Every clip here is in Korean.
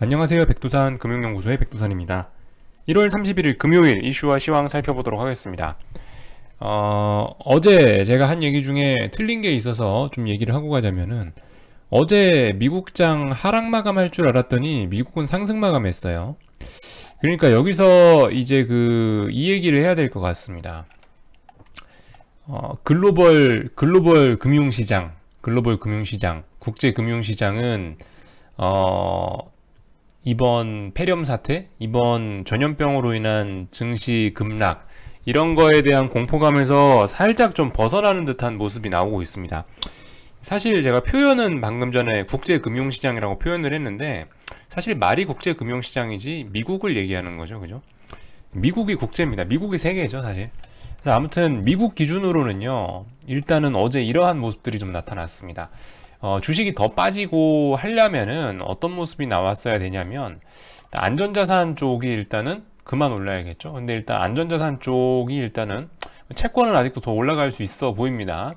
안녕하세요. 백두산 금융연구소의 백두산입니다. 1월 31일 금요일 이슈와 시황 살펴보도록 하겠습니다. 어제 제가 한 얘기 중에 틀린 게 있어서 좀 얘기를 하고 가자면은, 어제 미국장 하락 마감할 줄 알았더니 미국은 상승 마감했어요. 그러니까 여기서 이제 이 얘기를 해야 될 것 같습니다. 글로벌 금융시장, 국제 금융시장은 이번 폐렴 사태, 이번 전염병으로 인한 증시 급락, 이런 거에 대한 공포감에서 살짝 좀 벗어나는 듯한 모습이 나오고 있습니다. 사실 제가 표현은 방금 전에 국제금융시장이라고 표현을 했는데, 사실 말이 국제금융시장이지 미국을 얘기하는 거죠. 그죠? 미국이 국제입니다. 미국이 세계죠, 사실. 그래서 아무튼 미국 기준으로는요, 일단은 어제 이러한 모습들이 좀 나타났습니다. 주식이 더 빠지고 하려면은 어떤 모습이 나왔어야 되냐면, 안전자산 쪽이 일단은 그만 올라야겠죠. 근데 일단 안전자산 쪽이 일단은 채권은 아직도 더 올라갈 수 있어 보입니다.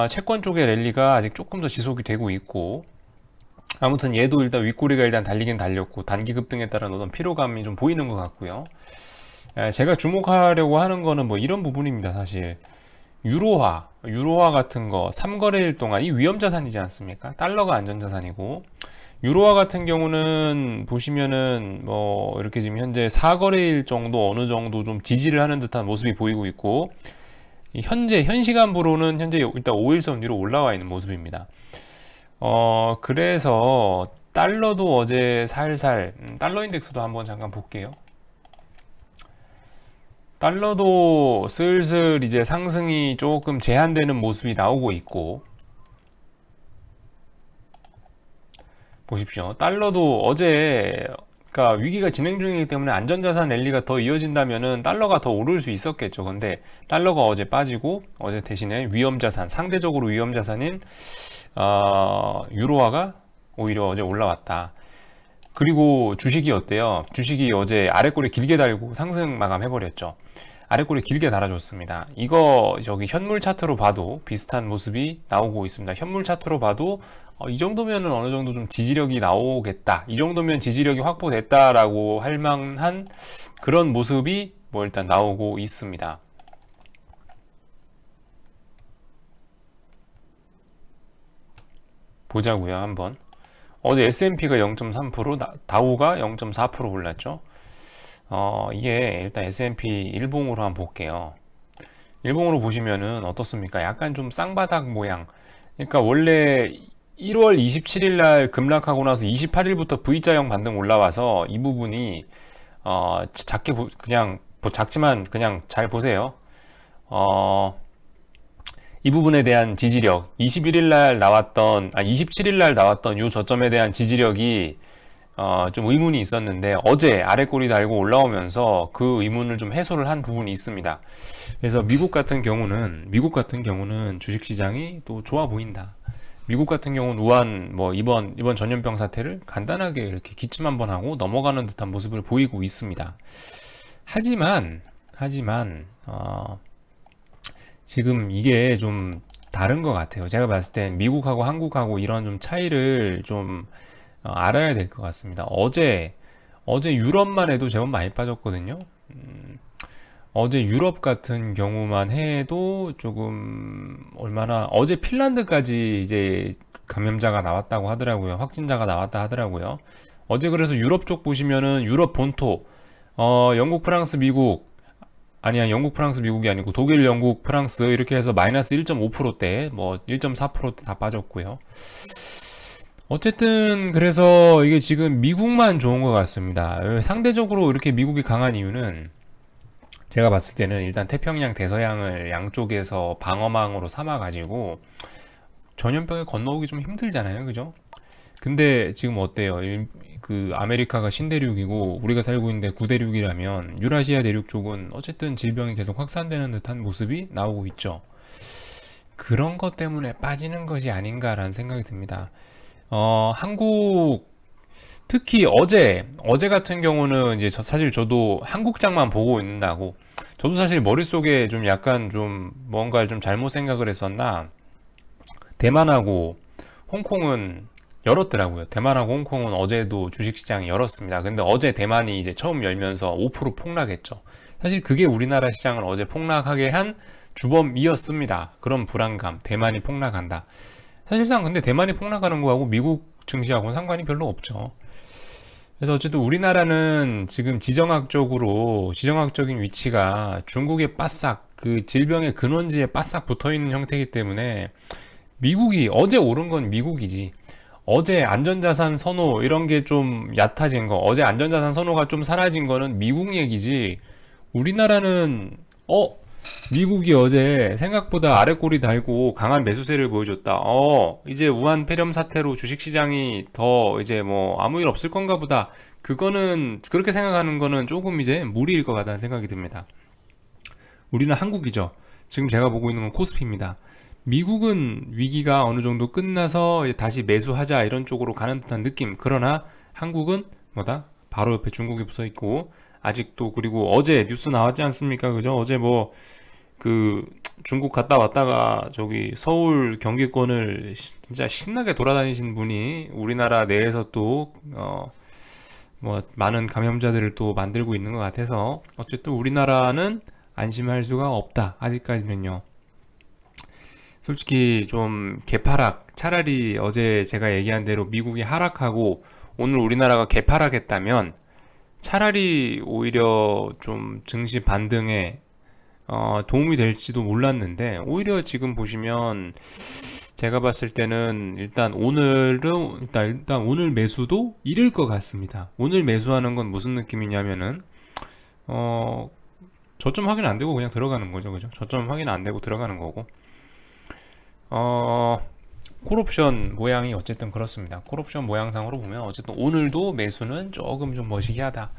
채권 쪽의 랠리가 아직 조금 더 지속이 되고 있고, 아무튼 얘도 일단 윗꼬리가 일단 달리긴 달렸고, 단기 급등에 따른 어떤 피로감이 좀 보이는 것 같고요. 제가 주목하려고 하는 거는 뭐 이런 부분입니다. 사실 유로화 같은 거 3거래일 동안 이 위험자산이지 않습니까? 달러가 안전자산이고, 유로화 같은 경우는 보시면은 뭐 이렇게 지금 현재 4거래일 정도 어느 정도 좀 지지를 하는 듯한 모습이 보이고 있고, 현 시간부로는 현재 일단 5일선 위로 올라와 있는 모습입니다. 그래서 달러도 어제 살살, 달러 인덱스도 한번 잠깐 볼게요. 달러도 슬슬 이제 상승이 조금 제한되는 모습이 나오고 있고, 보십시오. 달러도 어제, 그러니까 위기가 진행 중이기 때문에 안전자산 랠리가 더 이어진다면은 달러가 더 오를 수 있었겠죠. 근데 달러가 어제 빠지고, 어제 대신에 위험자산, 상대적으로 위험자산인 유로화가 오히려 어제 올라왔다. 그리고 주식이 어때요? 주식이 어제 아래꼬리 길게 달고 상승 마감해버렸죠. 아래꼬리 길게 달아줬습니다. 이거 저기 현물 차트로 봐도 비슷한 모습이 나오고 있습니다. 현물 차트로 봐도 이 정도면은 어느 정도 좀 지지력이 나오겠다, 이 정도면 지지력이 확보됐다라고 할 만한 그런 모습이 뭐 일단 나오고 있습니다. 보자고요. 한번 어제 S&P가 0.3%, 다우가 0.4% 올랐죠. 이게 일단 S&P 일봉으로 한번 볼게요. 일봉으로 보시면은 어떻습니까? 약간 좀 쌍바닥 모양. 그러니까 원래 1월 27일 날 급락하고 나서 28일부터 V자형 반등 올라와서 이 부분이 작지만 그냥 잘 보세요. 이 부분에 대한 지지력, 27일 날 나왔던 요 저점에 대한 지지력이 좀 의문이 있었는데, 어제 아래꼬리 달고 올라오면서 그 의문을 좀 해소를 한 부분이 있습니다. 그래서 미국 같은 경우는 주식시장이 또 좋아 보인다. 미국 같은 경우는 이번 전염병 사태를 간단하게 이렇게 기침 한번 하고 넘어가는 듯한 모습을 보이고 있습니다. 하지만 지금 이게 좀 다른 것 같아요. 제가 봤을 땐 미국하고 한국하고 이런 좀 차이를 좀 알아야 될 것 같습니다. 어제 유럽만 해도 제법 많이 빠졌거든요. 어제 유럽 같은 경우만 해도 조금 어제 핀란드까지 이제 감염자가 나왔다고 하더라고요. 확진자가 나왔다 하더라고요. 어제 그래서 유럽 쪽 보시면은 유럽 본토, 영국, 프랑스, 미국, 영국, 프랑스, 미국이 아니고 독일, 영국, 프랑스 이렇게 해서 마이너스 1.5%대, 뭐 1.4%대 다 빠졌고요. 어쨌든 그래서 이게 지금 미국만 좋은 것 같습니다. 상대적으로 이렇게 미국이 강한 이유는 제가 봤을 때는 일단 태평양, 대서양을 양쪽에서 방어망으로 삼아가지고 전염병에 건너오기 좀 힘들잖아요. 그죠? 근데 지금 어때요? 아메리카가 신대륙이고 우리가 살고 있는데 구대륙이라면 유라시아 대륙 쪽은 어쨌든 질병이 계속 확산되는 듯한 모습이 나오고 있죠. 그런 것 때문에 빠지는 것이 아닌가라는 생각이 듭니다. 한국, 특히 어제 같은 경우는 이제 사실 저도 한국장만 보고 있는다고, 저도 사실 머릿속에 좀 약간 좀 뭔가를 좀 잘못 생각을 했었나, 대만하고 홍콩은 열었더라고요. 대만하고 홍콩은 어제도 주식시장이 열었습니다. 근데 어제 대만이 이제 처음 열면서 5% 폭락했죠. 사실 그게 우리나라 시장을 어제 폭락하게 한 주범이었습니다. 그런 불안감, 대만이 폭락한다. 사실상 근데 대만이 폭락하는 거하고 미국 증시하고는 상관이 별로 없죠. 그래서 어쨌든 우리나라는 지금 지정학적인 위치가 중국에 바싹 그 질병의 근원지에 바싹 붙어 있는 형태이기 때문에 미국이 어제 오른 건 미국이지. 어제 안전자산 선호 이런 게 좀 얕아진 거, 어제 안전자산 선호가 좀 사라진 거는 미국 얘기지. 우리나라는 미국이 어제 생각보다 아랫골이 달고 강한 매수세를 보여줬다. 이제 우한 폐렴 사태로 주식시장이 더 이제 뭐 아무 일 없을 건가 보다. 그거는 그렇게 생각하는 거는 조금 이제 무리일 것 같다는 생각이 듭니다. 우리는 한국이죠. 지금 제가 보고 있는 건 코스피입니다. 미국은 위기가 어느 정도 끝나서 다시 매수하자 이런 쪽으로 가는 듯한 느낌. 그러나 한국은 뭐다? 바로 옆에 중국이 붙어 있고 아직도. 그리고 어제 뉴스 나왔지 않습니까? 그죠? 어제 뭐 그 중국 갔다 왔다가 저기 서울 경기권을 진짜 신나게 돌아다니신 분이 우리나라 내에서 또 뭐 많은 감염자들을 또 만들고 있는 것 같아서 어쨌든 우리나라는 안심할 수가 없다. 아직까지는요. 솔직히 좀 개파락, 차라리 어제 제가 얘기한 대로 미국이 하락하고 오늘 우리나라가 개파락했다면 차라리 오히려 좀 증시 반등에 도움이 될지도 몰랐는데, 오히려 지금 보시면 제가 봤을 때는 일단 오늘 매수도 이를 것 같습니다. 오늘 매수하는 건 무슨 느낌이냐면은 저점 확인 안 되고 그냥 들어가는 거죠. 그죠? 저점 확인 안 되고 들어가는 거고. 콜옵션 모양이 어쨌든 그렇습니다. 콜옵션 모양상으로 보면 어쨌든 오늘도 매수는 조금 좀 머시기하다.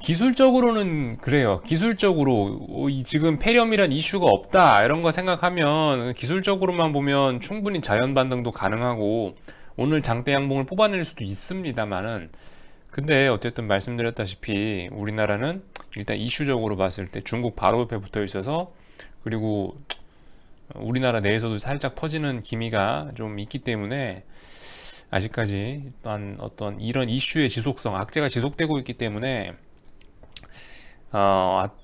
기술적으로는 그래요. 기술적으로 지금 폐렴이란 이슈가 없다 이런 거 생각하면 기술적으로만 보면 충분히 자연 반등도 가능하고 오늘 장대 양봉을 뽑아낼 수도 있습니다만은, 근데 어쨌든 말씀드렸다시피 우리나라는 일단 이슈적으로 봤을 때 중국 바로 옆에 붙어 있어서, 그리고 우리나라 내에서도 살짝 퍼지는 기미가 좀 있기 때문에 아직까지 어떤 이런 이슈의 지속성, 악재가 지속되고 있기 때문에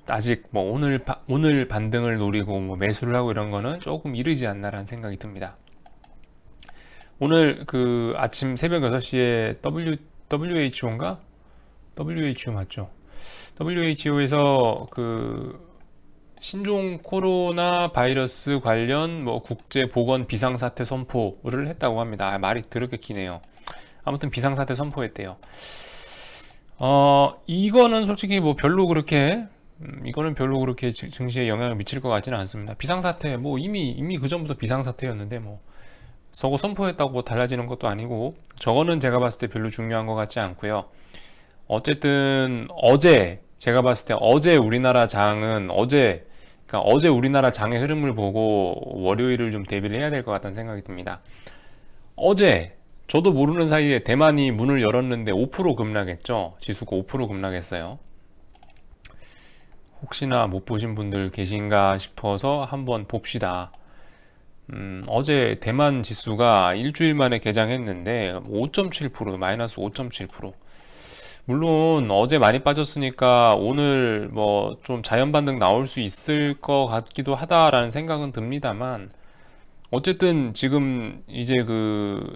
아직 뭐 오늘 반등을 노리고 뭐 매수를 하고 이런 거는 조금 이르지 않나라는 생각이 듭니다. 오늘 그 아침 새벽 6시에 WHO인가? WHO 맞죠? WHO에서 그 신종 코로나 바이러스 관련 뭐 국제 보건 비상사태 선포를 했다고 합니다. 말이 더럽게 기네요. 아무튼 비상사태 선포했대요. 이거는 솔직히 뭐 별로 그렇게 증시에 영향을 미칠 것 같지는 않습니다. 비상사태 뭐 이미 그 전부터 비상사태였는데 뭐 저거 선포했다고 뭐 달라지는 것도 아니고, 저거는 제가 봤을 때 별로 중요한 것 같지 않고요. 어쨌든 제가 봤을 때 어제 우리나라 장의 흐름을 보고 월요일을 좀 대비를 해야 될 것 같다는 생각이 듭니다. 어제 저도 모르는 사이에 대만이 문을 열었는데 5% 급락했죠. 지수가 5% 급락했어요. 혹시나 못 보신 분들 계신가 싶어서 한번 봅시다. 어제 대만 지수가 일주일 만에 개장했는데 5.7%, 마이너스 5.7%. 물론 어제 많이 빠졌으니까 오늘 뭐 좀 자연 반등 나올 수 있을 것 같기도 하다라는 생각은 듭니다만, 어쨌든 지금 이제 그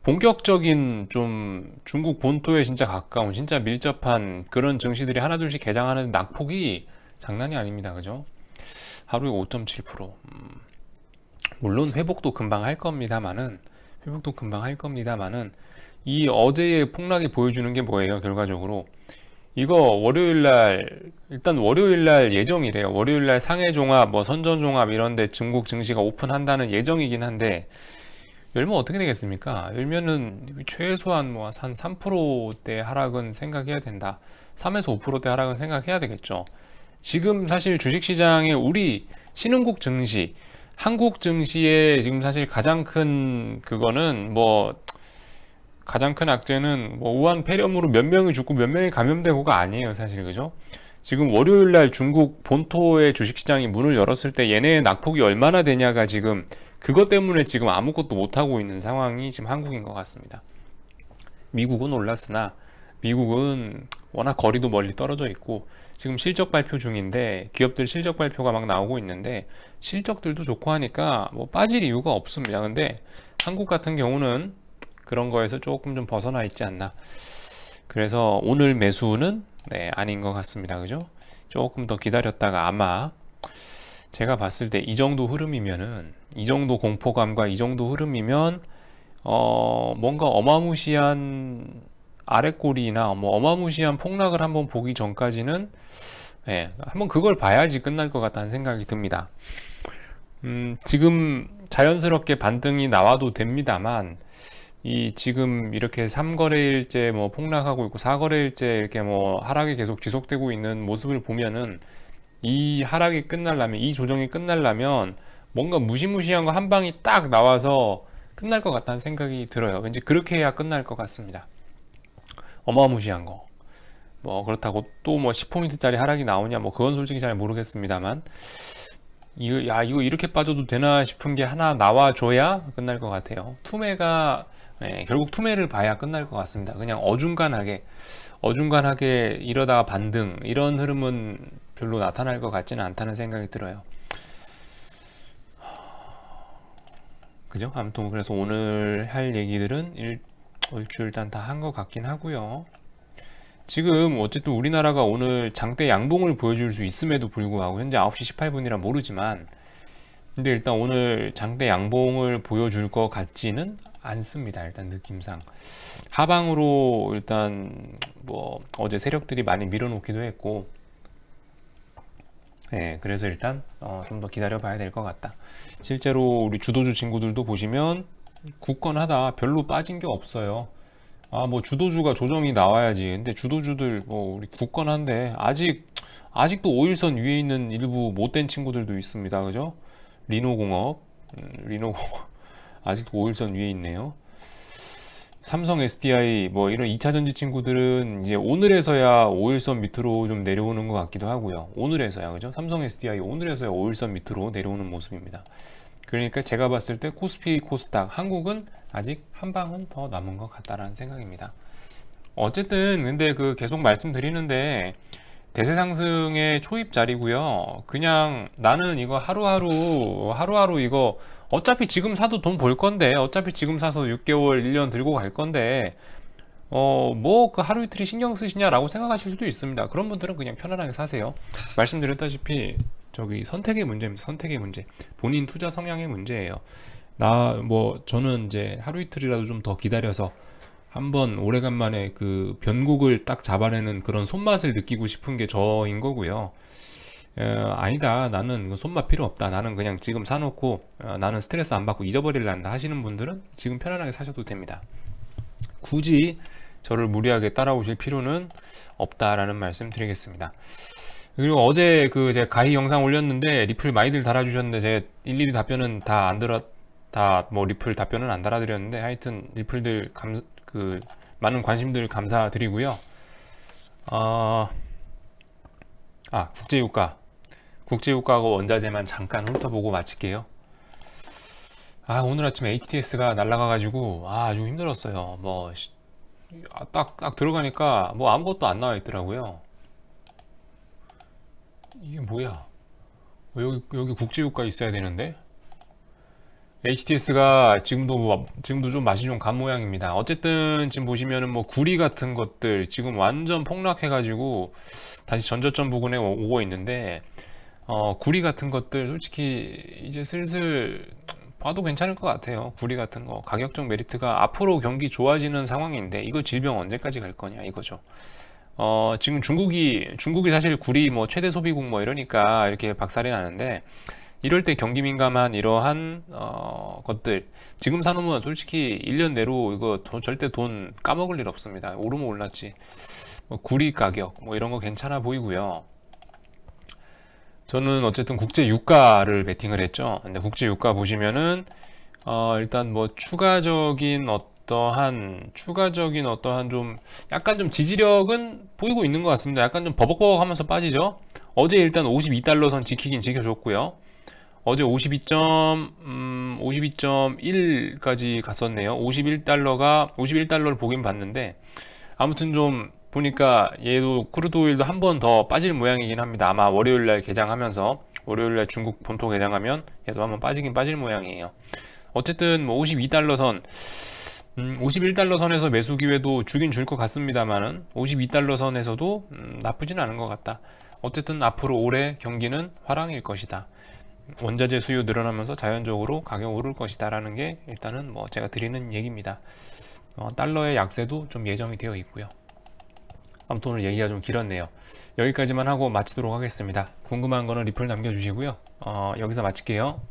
본격적인 좀 중국 본토에 진짜 가까운, 진짜 밀접한 그런 증시들이 하나둘씩 개장하는 낙폭이 장난이 아닙니다. 그죠? 하루에 5.7%. 물론 회복도 금방 할 겁니다만은 이 어제의 폭락이 보여주는 게 뭐예요? 결과적으로 이거 일단 월요일날 예정이래요. 월요일날 상해종합, 뭐 선전종합 이런데 중국 증시가 오픈한다는 예정이긴 한데, 열면 어떻게 되겠습니까? 열면은 최소한 뭐 한 3%대 하락은 생각해야 된다. 3에서 5%대 하락은 생각해야 되겠죠. 지금 사실 주식시장에 우리 신흥국 증시, 한국 증시의 지금 사실 가장 큰 악재는 뭐 우한 폐렴으로 몇 명이 죽고 몇 명이 감염되고가 아니에요, 사실. 그죠? 지금 월요일날 중국 본토의 주식시장이 문을 열었을 때 얘네의 낙폭이 얼마나 되냐가 지금 그것 때문에 지금 아무것도 못하고 있는 상황이 지금 한국인 것 같습니다. 미국은 올랐으나 미국은 워낙 거리도 멀리 떨어져 있고 지금 실적 발표 중인데 기업들 실적 발표가 막 나오고 있는데 실적들도 좋고 하니까 뭐 빠질 이유가 없습니다. 근데 한국 같은 경우는 그런 거에서 조금 좀 벗어나 있지 않나. 그래서 오늘 매수는 아닌 것 같습니다. 그죠? 조금 더 기다렸다가 아마 제가 봤을 때 이 정도 흐름이면은, 이 정도 공포감과 이 정도 흐름이면 뭔가 어마무시한 아랫골이나 뭐 어마무시한 폭락을 한번 보기 전까지는 한번 그걸 봐야지 끝날 것 같다는 생각이 듭니다. 지금 자연스럽게 반등이 나와도 됩니다만, 이 지금 이렇게 3거래일째 뭐 폭락하고 있고 4거래일째 이렇게 뭐 하락이 계속 지속되고 있는 모습을 보면은 이 하락이 끝나려면, 이 조정이 끝나려면 뭔가 무시무시한 거 한 방이 딱 나와서 끝날 것 같다는 생각이 들어요. 왠지 그렇게 해야 끝날 것 같습니다. 어마무시한 거. 뭐 그렇다고 또 뭐 10포인트짜리 하락이 나오냐, 뭐 그건 솔직히 잘 모르겠습니다만, 이거 이렇게 빠져도 되나 싶은 게 하나 나와줘야 끝날 것 같아요. 투매가 결국 투매를 봐야 끝날 것 같습니다. 그냥 어중간하게 이러다가 반등, 이런 흐름은 별로 나타날 것 같지는 않다는 생각이 들어요. 그죠? 아무튼 그래서 오늘 할 얘기들은 얼추 일단 다 한 것 같긴 하고요. 지금 어쨌든 우리나라가 오늘 장대 양봉을 보여줄 수 있음에도 불구하고 현재 9시 18분이라 모르지만, 근데 일단 오늘 장대 양봉을 보여줄 것 같지는 않습니다. 일단 느낌상 하방으로 일단 뭐 어제 세력들이 많이 밀어놓기도 했고, 그래서 일단 좀 더 기다려 봐야 될 것 같다. 실제로 우리 주도주 친구들도 보시면 굳건하다, 별로 빠진 게 없어요. 뭐 주도주가 조정이 나와야지. 근데 주도주들 뭐 우리 굳건한데 아직도 5일선 위에 있는 일부 못된 친구들도 있습니다. 그죠? 리노공업 아직도 5일선 위에 있네요. 삼성 SDI 뭐 이런 2차전지 친구들은 이제 오늘에서야 5일선 밑으로 좀 내려오는 것 같기도 하고요. 오늘에서야, 그죠? 삼성 SDI 오늘에서야 5일선 밑으로 내려오는 모습입니다. 그러니까 제가 봤을 때 코스피, 코스닥, 한국은 아직 한 방은 더 남은 것 같다라는 생각입니다. 어쨌든 근데 그 계속 말씀드리는데 대세 상승의 초입 자리고요. 그냥 나는 이거 하루하루 이거 어차피 지금 사도 돈 벌 건데, 어차피 지금 사서 6개월, 1년 들고 갈 건데 뭐 그 하루 이틀이 신경 쓰시냐라고 생각하실 수도 있습니다. 그런 분들은 그냥 편안하게 사세요. 말씀드렸다시피 저기 선택의 문제입니다. 선택의 문제. 본인 투자 성향의 문제예요. 저는 이제 하루 이틀이라도 좀 더 기다려서 한번 오래간만에 그 변곡을 딱 잡아내는 그런 손맛을 느끼고 싶은 게 저인 거고요. 아니다, 나는 손맛 필요 없다, 나는 그냥 지금 사놓고 나는 스트레스 안 받고 잊어버릴란다 하시는 분들은 지금 편안하게 사셔도 됩니다. 굳이 저를 무리하게 따라오실 필요는 없다라는 말씀 드리겠습니다. 그리고 어제 제가 가히 영상 올렸는데 리플 많이들 달아주셨는데 제가 일일이 답변은 다 안 들어, 리플 답변은 안 달아드렸는데, 하여튼 리플들 많은 관심들 감사드리고요. 국제유가하고 원자재만 잠깐 훑어보고 마칠게요. 오늘 아침에 HTS가 날아가가지고 아주 힘들었어요. 딱 들어가니까 뭐 아무것도 안 나와 있더라고요. 이게 뭐야? 여기 국제유가 있어야 되는데 HTS가 지금도 좀 맛이 좀 간 모양입니다. 어쨌든 지금 보시면은 뭐 구리 같은 것들 지금 완전 폭락해가지고 다시 전저점 부근에 오고 있는데, 구리 같은 것들 솔직히 이제 슬슬 봐도 괜찮을 것 같아요. 구리 같은 거 가격적 메리트가 앞으로 경기 좋아지는 상황인데 이거 질병 언제까지 갈 거냐 이거죠. 지금 중국이 사실 구리 뭐 최대 소비국 뭐 이러니까 이렇게 박살이 나는데, 이럴 때 경기 민감한 이러한 것들 지금 사놓으면 솔직히 1년 내로 이거 절대 돈 까먹을 일 없습니다. 오르면 올랐지. 구리 가격 뭐 이런 거 괜찮아 보이고요. 저는 어쨌든 국제 유가를 베팅을 했죠. 근데 국제 유가 보시면은 일단 뭐 추가적인 어떠한 좀 약간 좀 지지력은 보이고 있는 것 같습니다. 약간 좀 버벅버벅 하면서 빠지죠. 어제 일단 52달러 선 지키긴 지켜줬고요. 어제 52.1까지 갔었네요. 51달러를 보긴 봤는데, 아무튼 좀 보니까 얘도 크루드 오일도 한 번 더 빠질 모양이긴 합니다. 아마 월요일날 개장하면서, 월요일날 중국 본토 개장하면 얘도 한번 빠지긴 빠질 모양이에요. 어쨌든 뭐 52달러 선, 51달러 선에서 매수 기회도 주긴 줄 것 같습니다만은 52달러 선에서도 나쁘진 않은 것 같다. 어쨌든 앞으로 올해 경기는 화랑일 것이다. 원자재 수요 늘어나면서 자연적으로 가격 오를 것이다 라는 게 일단은 뭐 제가 드리는 얘기입니다. 달러의 약세도 좀 예정이 되어 있고요. 아무튼 오늘 얘기가 좀 길었네요. 여기까지만 하고 마치도록 하겠습니다. 궁금한 거는 리플 남겨주시고요. 여기서 마칠게요.